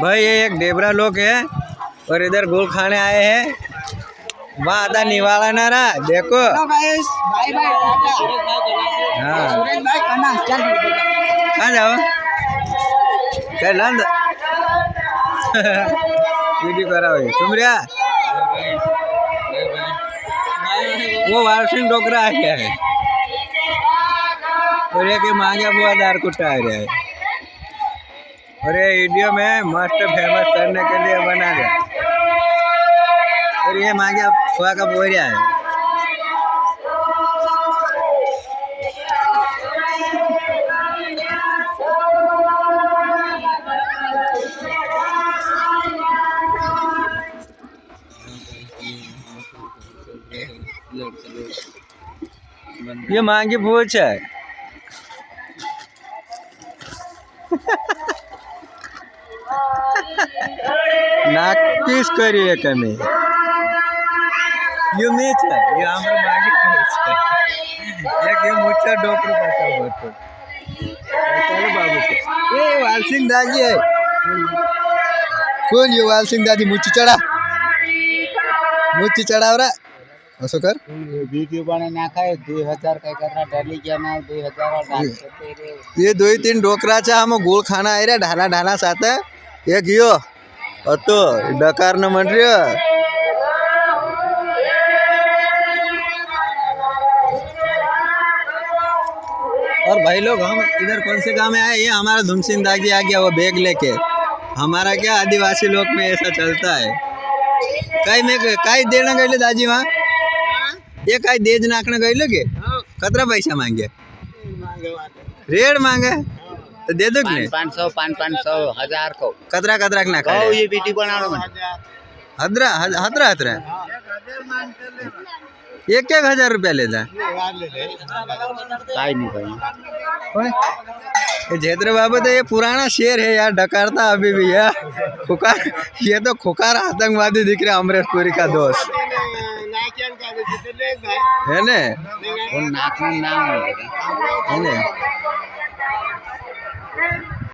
भाई ये एक डेबरा लोग है और इधर गोल खाने आए हैं। वहाँ आता निवाला ना रहा देखो। हाँ कहाँ जाओ क्या लंद वीडियो करा भाई तुम रिया वो वारसिंग डोकरा आ गया है और ये के मांगे बुआ दार कुट्टा आ रहा है और ये वीडियो में मस्त फेमस करने के लिए बना गया और ये मांगे बुआ का बोरिया है। ये मांगी पूछ है नाकिस करिए कमी ये मीच है ये हमर मांगी पूछ है एक ये मुच्छा डोकर पकड़ बतो चलो बाबू ये वाल सिंह दादी है कौन ये वाल सिंह दादी मुच्छ चढ़ाव रहा असो कर वीडियो बने नाखाय 2000 काय करना डाली गया ना 2000 ये 2-3 डोकरा चा हम गोल खाना आ रे ढाला ढाला साथ ये गियो अतो डकार न मन रे और भाई लोग हम इधर कौन से गांव में आए ये हमारा धुमसिंह दागी आ गया वो बैग लेके। हमारा क्या आदिवासी लोग में ऐसा चलता है कई में कई देना गए दादी वहाँ ये कई देज नाखने गए के कतरा पैसा मांगे रेड मांगे तो दे दो कि 500 500 1000 को कतरा कतरा ना ओ ये वीडियो बनानो मन हदरा हदरा हदरा 1,000 रुपया लेता काई नहीं भाई ये जेतरे बाबू तो ये पुराना शेर है यार डकारता अभी भी है खुकार ये तो खुकार आतंकवादी दिख रहा अमरीश पुरी का दोस्त है ने नाम है ने